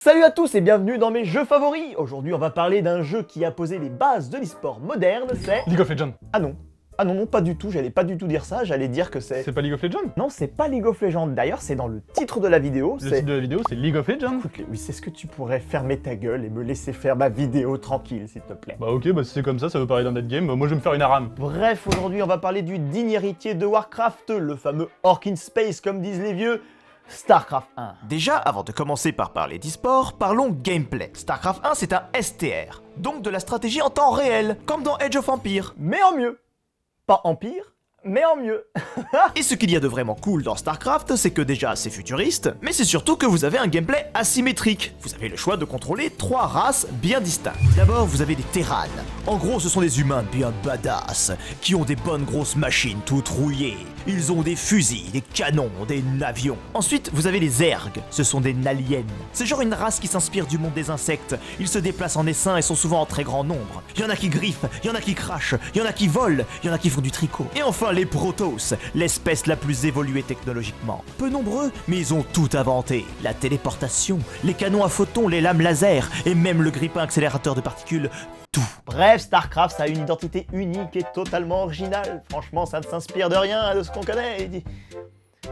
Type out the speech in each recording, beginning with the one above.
Salut à tous et bienvenue dans mes jeux favoris. Aujourd'hui on va parler d'un jeu qui a posé les bases de l'e-sport moderne, c'est... League of Legends. Ah non. Ah non, non, pas du tout, j'allais pas du tout dire ça, j'allais dire que c'est... C'est pas League of Legends? Non, c'est pas League of Legends, d'ailleurs c'est dans le titre de la vidéo, Le titre de la vidéo, c'est League of Legends. Écoute, oui, c'est ce que tu pourrais fermer ta gueule et me laisser faire ma vidéo tranquille, s'il te plaît. Bah ok, bah si c'est comme ça veut parler d'un net game, moi je vais me faire une ARAM. Bref, aujourd'hui on va parler du digne héritier de Warcraft, le fameux Orc in Space comme disent les vieux, StarCraft 1. Déjà, avant de commencer par parler d'e-sport, parlons gameplay. StarCraft 1 c'est un STR, donc de la stratégie en temps réel, comme dans Age of Empires. Mais en mieux. Pas Empire, mais en mieux. Et ce qu'il y a de vraiment cool dans StarCraft, c'est que déjà c'est futuriste, mais c'est surtout que vous avez un gameplay asymétrique. Vous avez le choix de contrôler 3 races bien distinctes. D'abord, vous avez des Terrans. En gros, ce sont des humains bien badass, qui ont des bonnes grosses machines toutes rouillées. Ils ont des fusils, des canons, des navions. Ensuite, vous avez les Zergs, ce sont des Naliens. C'est genre une race qui s'inspire du monde des insectes. Ils se déplacent en essaim et sont souvent en très grand nombre. Il y en a qui griffent, il y en a qui crachent, il y en a qui volent, il y en a qui font du tricot. Et enfin, les Protoss, l'espèce la plus évoluée technologiquement. Peu nombreux, mais ils ont tout inventé. La téléportation, les canons à photons, les lames laser, et même le grippin accélérateur de particules. Tout. Bref, StarCraft, ça a une identité unique et totalement originale. Franchement, ça ne s'inspire de rien de ce qu'on connaît.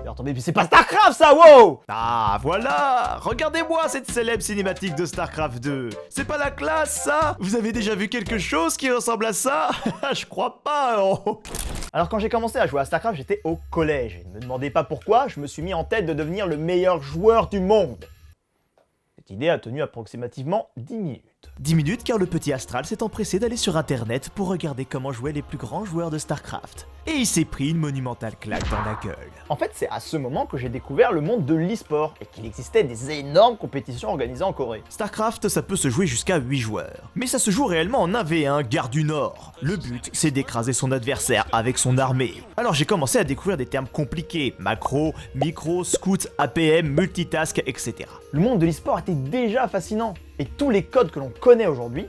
Alors, attendez, mais c'est pas StarCraft, ça, wow! Ah voilà! Regardez-moi cette célèbre cinématique de StarCraft 2. C'est pas la classe, ça? Vous avez déjà vu quelque chose qui ressemble à ça? Je crois pas, oh. Alors, quand j'ai commencé à jouer à StarCraft, j'étais au collège. Et ne me demandez pas pourquoi, je me suis mis en tête de devenir le meilleur joueur du monde. Cette idée a tenu approximativement 10 minutes. 10 minutes car le petit Astral s'est empressé d'aller sur internet pour regarder comment jouaient les plus grands joueurs de StarCraft. Et il s'est pris une monumentale claque dans la gueule. En fait, c'est à ce moment que j'ai découvert le monde de l'e-sport et qu'il existait des énormes compétitions organisées en Corée. StarCraft, ça peut se jouer jusqu'à 8 joueurs. Mais ça se joue réellement en 1v1, gare du Nord. Le but, c'est d'écraser son adversaire avec son armée. Alors j'ai commencé à découvrir des termes compliqués, macro, micro, scout, APM, multitask, etc. Le monde de l'e-sport était déjà fascinant, et tous les codes que l'on connaît aujourd'hui,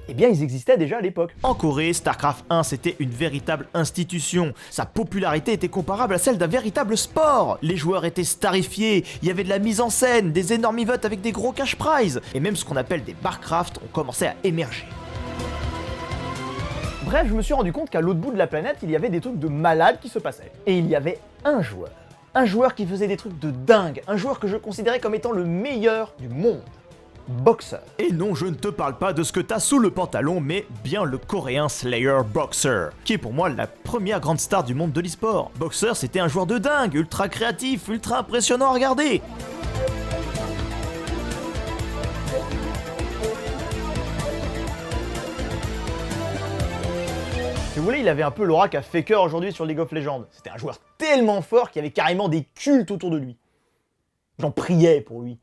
eh bien ils existaient déjà à l'époque. En Corée, StarCraft 1 c'était une véritable institution. Sa popularité était comparable à celle d'un véritable sport. Les joueurs étaient starifiés, il y avait de la mise en scène, des énormes events avec des gros cash prizes, et même ce qu'on appelle des barcraft ont commencé à émerger. Bref, je me suis rendu compte qu'à l'autre bout de la planète, il y avait des trucs de malades qui se passaient. Et il y avait un joueur qui faisait des trucs de dingue, un joueur que je considérais comme étant le meilleur du monde. Boxer. Et non, je ne te parle pas de ce que t'as sous le pantalon, mais bien le coréen Slayer Boxer, qui est pour moi la première grande star du monde de l'e-sport. Boxer, c'était un joueur de dingue, ultra créatif, ultra impressionnant à regarder. Si vous voulez, il avait un peu l'aura qu'a Faker aujourd'hui sur League of Legends. C'était un joueur tellement fort qu'il y avait carrément des cultes autour de lui. J'en priais pour lui.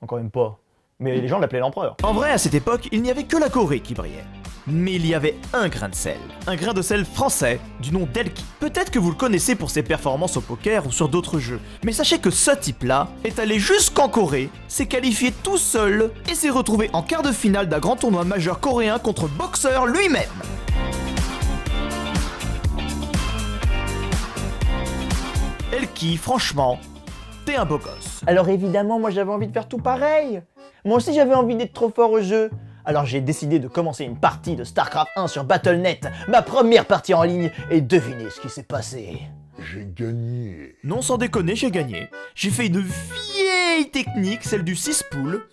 Encore même pas. Mais les gens l'appelaient l'empereur. En vrai, à cette époque, il n'y avait que la Corée qui brillait. Mais il y avait un grain de sel. Un grain de sel français, du nom d'Elki. Peut-être que vous le connaissez pour ses performances au poker ou sur d'autres jeux. Mais sachez que ce type-là est allé jusqu'en Corée, s'est qualifié tout seul et s'est retrouvé en quart de finale d'un grand tournoi majeur coréen contre Boxer lui-même. Elki, franchement, t'es un beau gosse. Alors évidemment, moi j'avais envie de faire tout pareil. Moi aussi j'avais envie d'être trop fort au jeu. Alors j'ai décidé de commencer une partie de StarCraft 1 sur Battle.net, ma première partie en ligne, et devinez ce qui s'est passé. J'ai gagné. Non, sans déconner, j'ai gagné. J'ai fait une vieille technique, celle du 6 poules.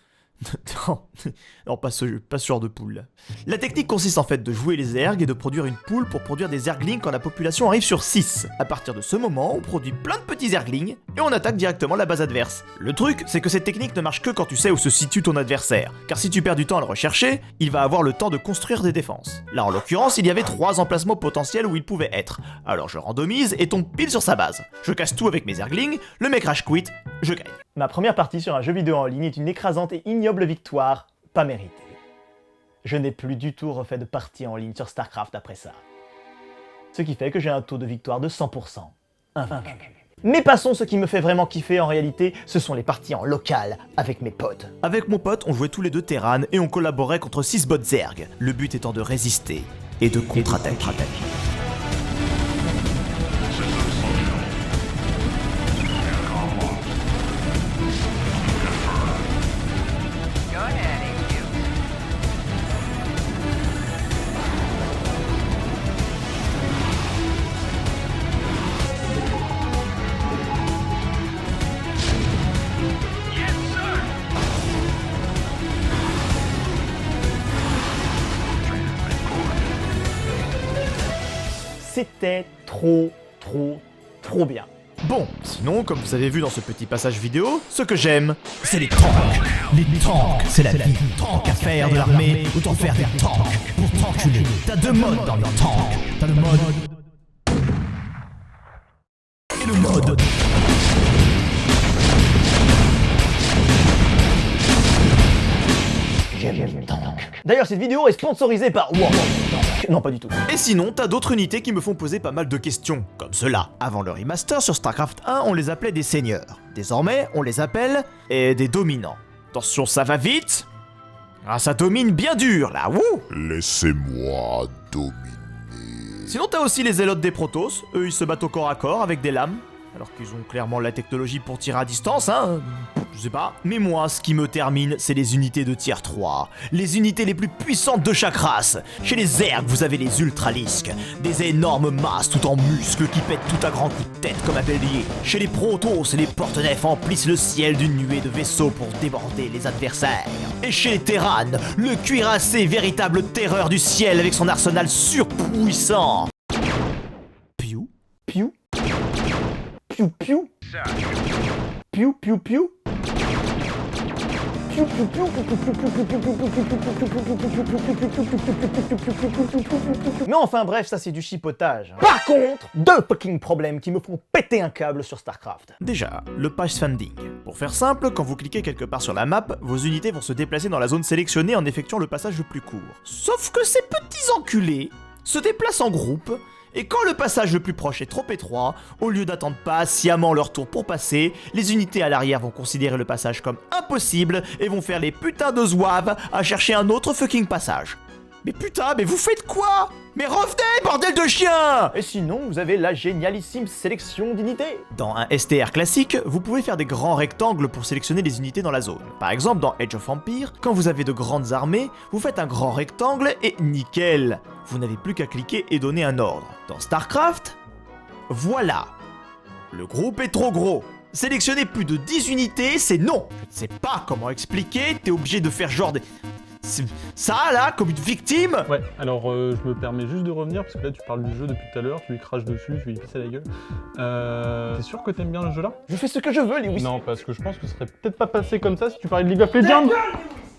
Non, pas ce genre de poule là. La technique consiste en fait de jouer les ergs et de produire une poule pour produire des erglings quand la population arrive sur 6. À partir de ce moment, on produit plein de petits erglings et on attaque directement la base adverse. Le truc, c'est que cette technique ne marche que quand tu sais où se situe ton adversaire. Car si tu perds du temps à le rechercher, il va avoir le temps de construire des défenses. Là en l'occurrence, il y avait 3 emplacements potentiels où il pouvait être. Alors je randomise et tombe pile sur sa base. Je casse tout avec mes erglings, le mec rage quit, je gagne. Ma première partie sur un jeu vidéo en ligne est une écrasante et ignoble victoire, pas méritée. Je n'ai plus du tout refait de partie en ligne sur StarCraft après ça. Ce qui fait que j'ai un taux de victoire de 100%. Invaincu. Mais passons, ce qui me fait vraiment kiffer en réalité, ce sont les parties en local avec mes potes. Avec mon pote, on jouait tous les deux Terran et on collaborait contre 6 bots Zerg, le but étant de résister et de contre-attaquer. c'était trop bien. Bon, sinon, comme vous avez vu dans ce petit passage vidéo, ce que j'aime, c'est les tanks. Les tanks, c'est la vie. Tank à faire de l'armée, autant faire des tanks pour t'enculer. T'as deux modes dans les tanks. T'as le mode... et le mode... D'ailleurs, cette vidéo est sponsorisée par World of Tanks. Non, pas du tout. Et sinon, t'as d'autres unités qui me font poser pas mal de questions, comme cela. Avant le remaster sur StarCraft 1, on les appelait des seigneurs. Désormais, on les appelle des dominants. Attention, ça va vite. Ah, ça domine bien dur, là, wouh. Laissez-moi dominer. Sinon, t'as aussi les zélotes des Protoss. Eux, ils se battent au corps à corps avec des lames. Alors qu'ils ont clairement la technologie pour tirer à distance, hein. Je sais pas. Mais moi, ce qui me termine, c'est les unités de tier 3. Les unités les plus puissantes de chaque race. Chez les Zerg, vous avez les Ultralisques. Des énormes masses tout en muscles qui pètent tout à grands coups de tête comme un bélier. Chez les Protoss, les porte-nefs emplissent le ciel d'une nuée de vaisseaux pour déborder les adversaires. Et chez les Terrans, le cuirassé, véritable terreur du ciel avec son arsenal surpuissant. Piou. Piou. Piou piou. Piou piou piou. Mais enfin bref, ça c'est du chipotage. Par contre, deux fucking problèmes qui me font péter un câble sur StarCraft. Déjà, le pathfinding. Pour faire simple, quand vous cliquez quelque part sur la map, vos unités vont se déplacer dans la zone sélectionnée en effectuant le passage le plus court. Sauf que ces petits enculés se déplacent en groupe, et quand le passage le plus proche est trop étroit, au lieu d'attendre patiemment leur tour pour passer, les unités à l'arrière vont considérer le passage comme impossible et vont faire les putains de zouaves à chercher un autre fucking passage. Mais putain, mais vous faites quoi? Mais revenez, bordel de chien! Et sinon, vous avez la génialissime sélection d'unités. Dans un STR classique, vous pouvez faire des grands rectangles pour sélectionner les unités dans la zone. Par exemple, dans Age of Empires, quand vous avez de grandes armées, vous faites un grand rectangle et nickel! Vous n'avez plus qu'à cliquer et donner un ordre. Dans StarCraft, voilà! Le groupe est trop gros. Sélectionner plus de 10 unités, c'est non! Je ne sais pas comment expliquer, t'es obligé de faire genre des... Ça là, comme une victime. Ouais, alors je me permets juste de revenir parce que là tu parles du jeu depuis tout à l'heure, tu lui craches dessus, tu lui pisses à la gueule. T'es sûr que t'aimes bien le jeu là? Je fais ce que je veux, Lewis. Non, parce que je pense que ce serait peut-être pas passé comme ça si tu parlais de League of Legends.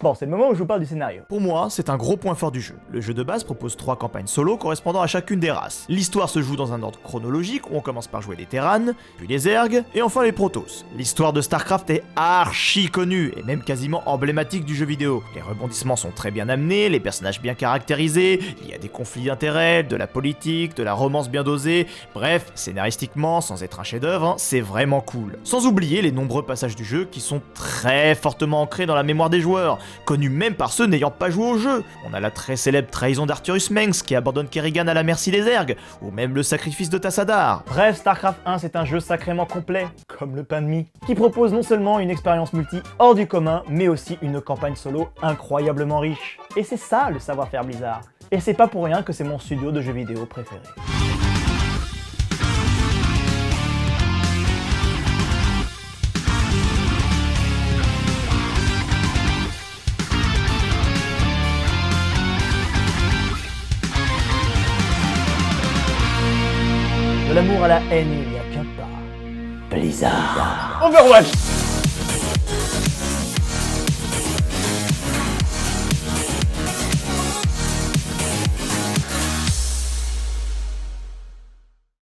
Bon, c'est le moment où je vous parle du scénario. Pour moi, c'est un gros point fort du jeu. Le jeu de base propose 3 campagnes solo correspondant à chacune des races. L'histoire se joue dans un ordre chronologique où on commence par jouer les Terrans, puis les Zerg, et enfin les Protoss. L'histoire de StarCraft est archi connue, et même quasiment emblématique du jeu vidéo. Les rebondissements sont très bien amenés, les personnages bien caractérisés, il y a des conflits d'intérêts, de la politique, de la romance bien dosée, bref, scénaristiquement, sans être un chef-d'œuvre, hein, c'est vraiment cool. Sans oublier les nombreux passages du jeu qui sont très fortement ancrés dans la mémoire des joueurs, connu même par ceux n'ayant pas joué au jeu. On a la très célèbre trahison d'Arthurius Mengs qui abandonne Kerrigan à la merci des Zerg, ou même le sacrifice de Tassadar. Bref, StarCraft 1 c'est un jeu sacrément complet, comme le pain de mie, qui propose non seulement une expérience multi hors du commun, mais aussi une campagne solo incroyablement riche. Et c'est ça le savoir-faire Blizzard. Et c'est pas pour rien que c'est mon studio de jeux vidéo préféré. De l'amour à la haine, il n'y a qu'un pas. Blizzard. Overwatch.